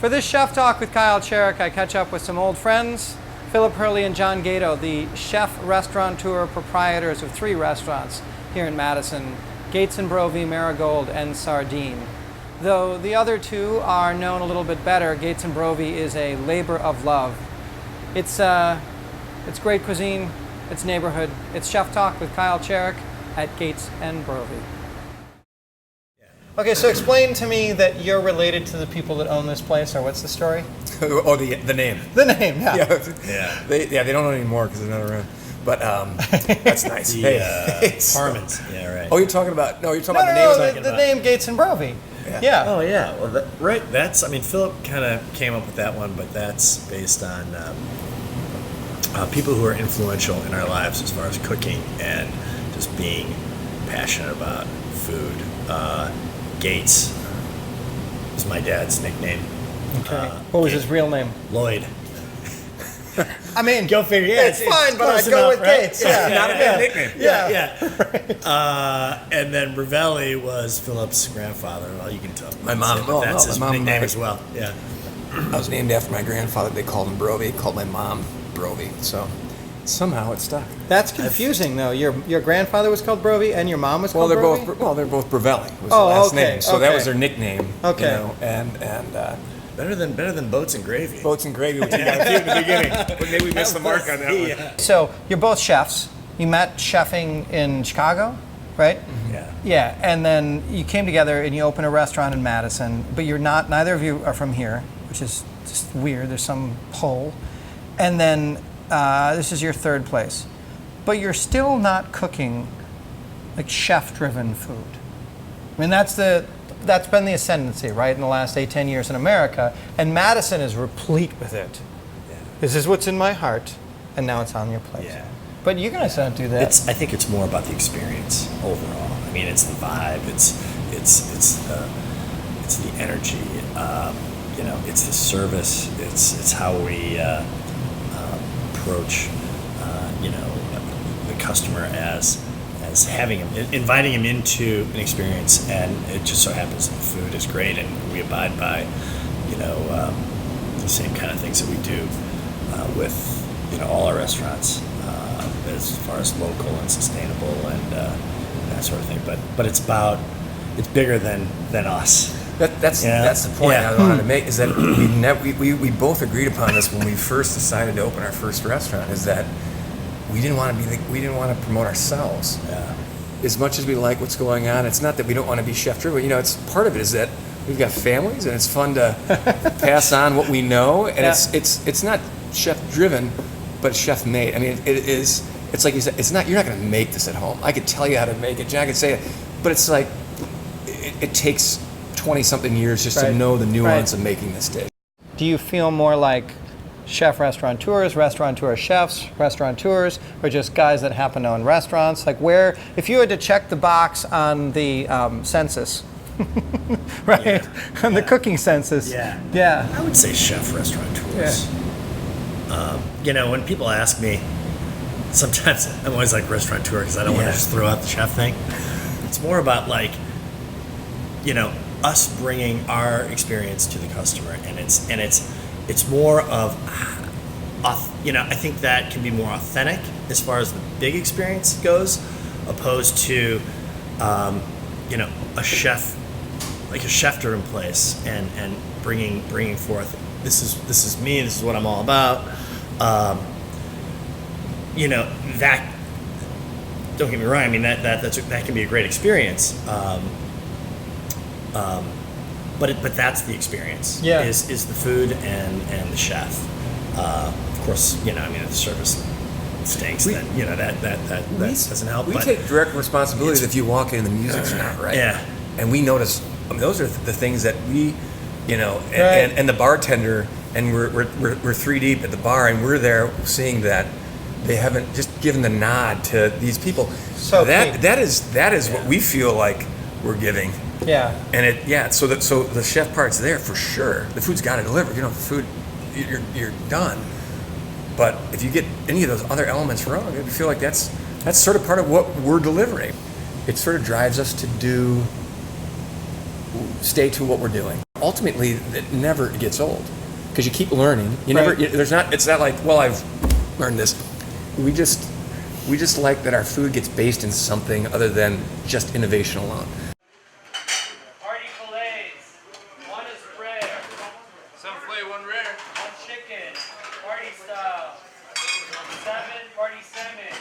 For this Chef Talk with Kyle Cherek, I catch up with some old friends, Phillip, Hurley, and John Gadau, the chef restaurateur proprietors of 3 restaurants here in Madison, Gates and Brovi, Marigold, and Sardine. Though the other 2 are known a little bit better, Gates and Brovi is a labor of love. It's great cuisine, it's neighborhood, it's Chef Talk with Kyle Cherek at Gates and Brovi. Okay, so explain to me that you're related to the people that own this place, or what's the story? Oh, the name. The name, yeah. Yeah. They don't own it anymore because they're not around. But that's nice. Harmons. Yeah, right. Oh, you're talking about the name. The name Gates and Brovi. Yeah. Oh, yeah. Well, right. Phillip kind of came up with that one, but that's based on people who are influential in our lives as far as cooking and just being passionate about food. Gates is my dad's nickname. Okay. What was his real name? Lloyd. I mean, go figure. Yeah, it's fine, but I'd go with Gates. Yeah, not a bad nickname. Yeah. And then Brovi was Philip's grandfather. Well, you can tell. My mom. That's his nickname as well. Yeah. I was named after my grandfather. They called him Brovi. Called my mom Brovi. So somehow it stuck. That's confusing, though. Your grandfather was called Brovi, and your mom was called Brovi? They're both Brovelli. Was the last name. So that was their nickname. Okay. You know, and better than boats and gravy. Boats and gravy, which we got a few in the beginning. But maybe we missed the mark on that one. So you're both chefs. You met chefing in Chicago, right? Mm-hmm. Yeah. Yeah, and then you came together and you opened a restaurant in Madison, but neither of you are from here, which is just weird. There's some pull. And then this is your 3rd place. But you're still not cooking like chef-driven food. I mean, that's been the ascendancy, right, in the last 8-10 years in America, and Madison is replete with it. Yeah. This is what's in my heart, and now it's on your plate. Yeah. But you guys don't do that. I think it's more about the experience overall. I mean, it's the vibe. It's the energy. It's the service. It's how we approach the customer as having him, inviting him into an experience, and it just so happens that the food is great, and we abide by the same kind of things that we do with all our restaurants, as far as local and sustainable and that sort of thing. But it's bigger than us. That's the point I wanted to make, is that we both agreed upon this when we first decided to open our first restaurant, is that we didn't want to promote ourselves. Yeah. As much as we like what's going on, it's not that we don't want to be chef driven. It's part of it is that we've got families, and it's fun to pass on what we know, and it's not chef driven, but chef made. I mean, it is. It's like you said. It's not. You're not going to make this at home. I could tell you how to make it. Jack could say it, but it's like it takes 20-something years just to know the nuance of making this dish. Do you feel more like chef restaurateurs, restaurateur chefs, restaurateurs, or just guys that happen to own restaurants? Like, where, if you had to check the box on the census, right? On the cooking census. Yeah. I would say chef restaurateurs. Yeah. When people ask me, sometimes I'm always like restaurateur because I don't want to just throw out the chef thing. It's more about us bringing our experience to the customer, and it's more of, I think that can be more authentic as far as the big experience goes, opposed to, a chef, like a chef-driven place, and bringing forth, this is me, this is what I'm all about. That, don't get me wrong, I mean, that can be a great experience. But that's the experience. Yeah. Is the food and the chef. Of course, if the service stinks, then that doesn't help. We take direct responsibility if you walk in and the music's not right. Yeah. And we notice. I mean, those are the things that we, and the bartender, and we're 3 deep at the bar, and we're there seeing that they haven't just given the nod to these people. So that is what we feel like we're giving. Yeah. And so the chef part's there for sure. The food's got to deliver. The food, you're done. But if you get any of those other elements wrong, I feel like that's sort of part of what we're delivering. It sort of drives us to stay to what we're doing. ultimately it never gets old because you keep learning. You Right. never. It's not like, well, I've learned this. We just like that our food gets based in something other than just innovation alone. Party fillets. One is rare. Some fillet, one rare. One chicken. Party style. 7 party salmon.